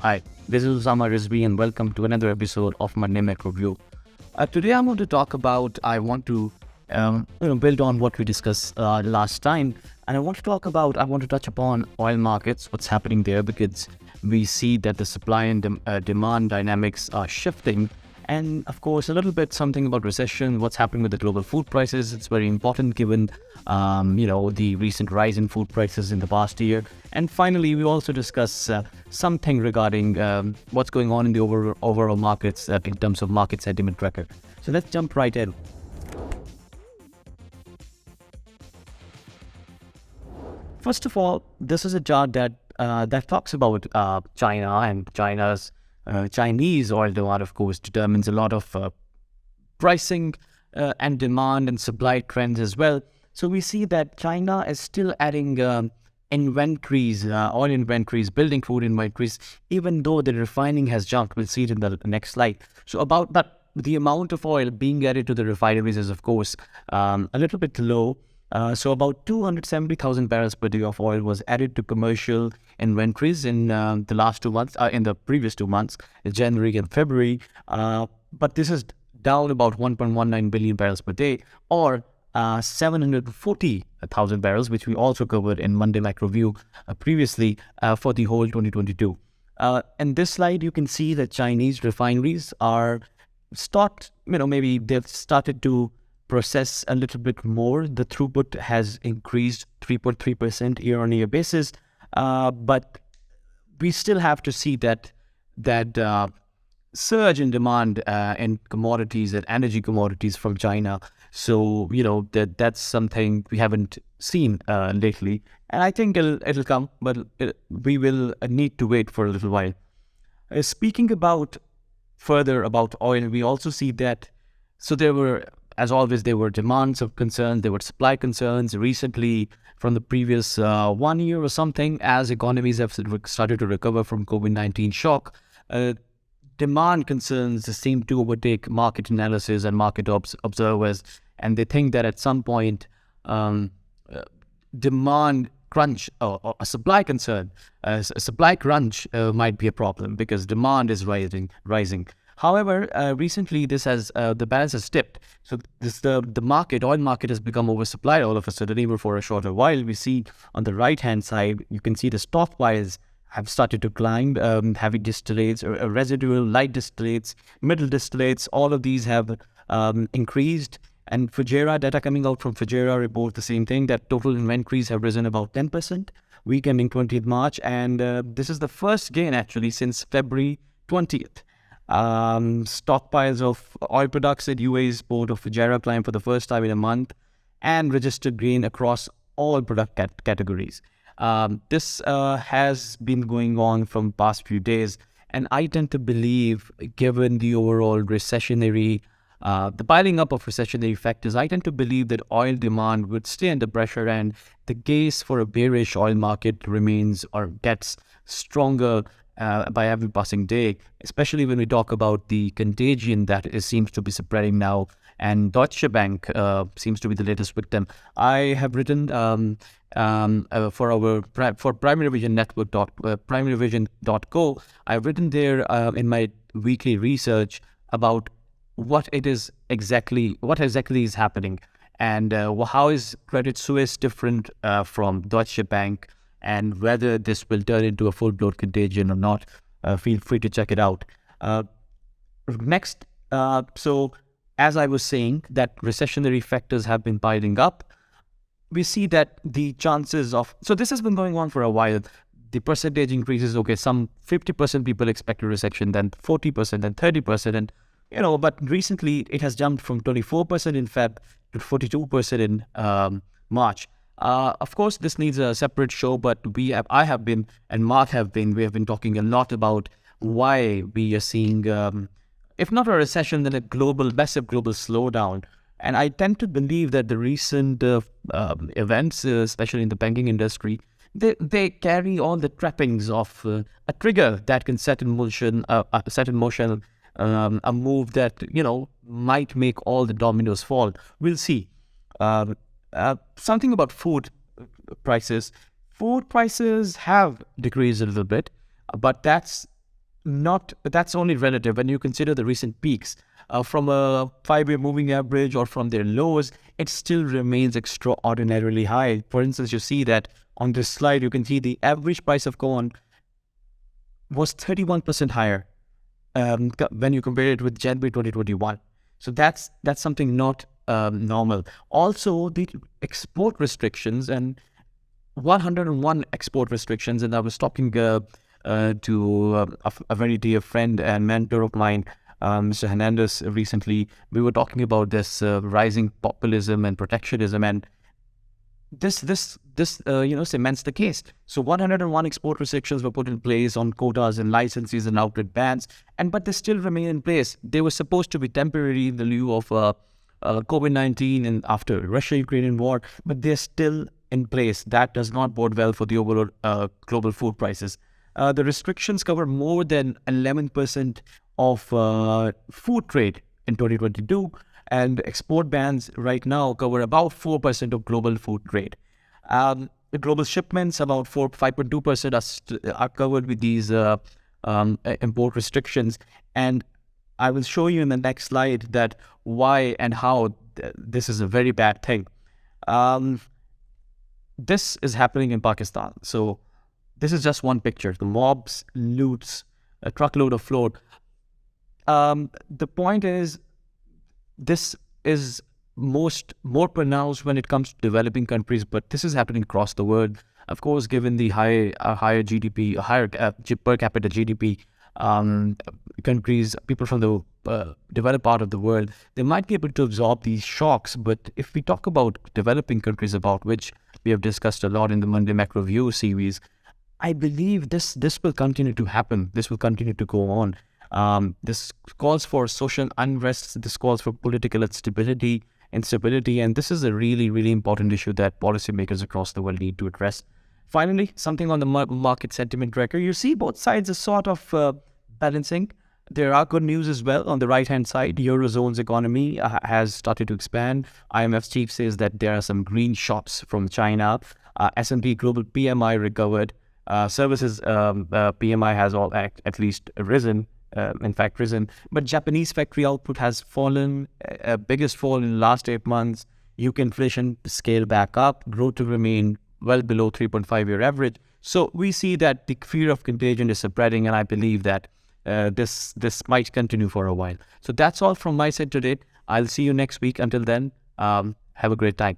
Hi, this is Osama Rizvi and welcome to another episode of Monday Macro View. Today I'm going to talk about, I want to build on what we discussed last time, and I want to touch upon oil markets, what's happening there, because we see that the supply and demand dynamics are shifting. And of course, a little bit something about recession, what's happening with the global food prices. It's very important given, the recent rise in food prices in the past year. And finally, we also discuss something regarding what's going on in the overall markets in terms of market sentiment tracker. So let's jump right in. First of all, this is a chart that talks about China and China's Chinese oil demand, of course, determines a lot of pricing and demand and supply trends as well. So we see that China is still adding inventories, oil inventories, building food inventories, even though the refining has jumped. We'll see it in the next slide. So about that, the amount of oil being added to the refineries is, of course, a little bit low. So about 270,000 barrels per day of oil was added to commercial inventories in the last 2 months, in the previous 2 months, January and February. But this is down about 1.19 billion barrels per day, or 740,000 barrels, which we also covered in Monday Macro View previously for the whole 2022. In this slide, you can see that Chinese refineries are maybe they've started to process a little bit more. The throughput has increased 3.3% year-on-year basis, but we still have to see that surge in demand in commodities and energy commodities from China. So that's something we haven't seen lately, and I think it'll come, but we will need to wait for a little while. Speaking further about oil, we also see that there were, as always, there were demands of concerns, there were supply concerns recently from the previous 1 year or something, as economies have started to recover from COVID-19 shock. Demand concerns seem to overtake market analysis and market observers, and they think that at some point, demand crunch or a supply concern, a supply crunch might be a problem because demand is rising. However, recently the balance has tipped. So the oil market has become oversupplied all of a sudden, even for a shorter while. We see on the right-hand side, you can see the stockpiles have started to climb. Heavy distillates, or residual light distillates, middle distillates, all of these have increased. And Fujairah data coming out from Fujairah report the same thing, that total inventories have risen about 10% week ending 20th March. And this is the first gain actually since February 20th. Stockpiles of oil products at UAE's port of Fujairah climbed for the first time in a month and registered gain across all product categories. This has been going on from past few days, and I tend to believe, given the overall recessionary, the piling up of recessionary factors, I tend to believe that oil demand would stay under pressure, and the case for a bearish oil market remains or gets stronger by every passing day, especially when we talk about the contagion that seems to be spreading now, and Deutsche Bank seems to be the latest victim. I have written for Primary Revision Network primaryrevision.co. I've written there in my weekly research about what exactly is happening, and how is Credit Suisse different from Deutsche Bank, and whether this will turn into a full-blown contagion or not. Feel free to check it out. Next, so as I was saying, that recessionary factors have been piling up. We see that the chances of... So this has been going on for a while. The percentage increases, okay, some 50% people expect a recession, then 40%, then 30%, and but recently it has jumped from 24% in Feb to 42% in March. Of course, this needs a separate show, but I have been, and Mark have been, we have been talking a lot about why we are seeing, if not a recession, then a massive global slowdown. And I tend to believe that the recent events, especially in the banking industry, they carry all the trappings of a trigger that can set in motion a move that might make all the dominoes fall. We'll see. Something about food prices. Food prices have decreased a little bit, but that's not that's only relative when you consider the recent peaks from a 5-year moving average or from their lows. It still remains extraordinarily high. For instance, you see that on this slide, you can see the average price of corn was 31% higher when you compare it with January 2021. So that's something not normal. Also, the export restrictions and 101 export restrictions. And I was talking to a very dear friend and mentor of mine, Mr. Hernandez, recently. We were talking about this rising populism and protectionism, and this cements the case. So 101 export restrictions were put in place on quotas and licenses and outlet bans, but they still remain in place. They were supposed to be temporary in the lieu of COVID-19 and after Russia-Ukrainian war, but they're still in place. That does not bode well for the overall global food prices. The restrictions cover more than 11% of food trade in 2022, and export bans right now cover about 4% of global food trade. The global shipments, about 5.2% are covered with these import restrictions. And I will show you in the next slide that why and how this is a very bad thing. This is happening in Pakistan. So this is just one picture. The mobs loots a truckload of flour. The point is, this is more pronounced when it comes to developing countries, but this is happening across the world. Of course, given the higher GDP, higher per capita GDP, countries, people from the developed part of the world, they might be able to absorb these shocks. But if we talk about developing countries, about which we have discussed a lot in the Monday Macro View series, I believe this will continue to happen. This will continue to go on. This calls for social unrest. This calls for political instability, and this is a really, really important issue that policymakers across the world need to address. Finally, something on the market sentiment tracker. You see both sides are sort of balancing. There are good news as well. On the right-hand side, Eurozone's economy has started to expand. IMF's chief says that there are some green shots from China. S&P Global PMI recovered. Services PMI has at least risen. But Japanese factory output has fallen, biggest fall in the last 8 months. UK inflation scale back up, growth to remain well below 3.5-year average. So we see that the fear of contagion is spreading, and I believe that this might continue for a while. So that's all from my side today. I'll see you next week. Until then, have a great time.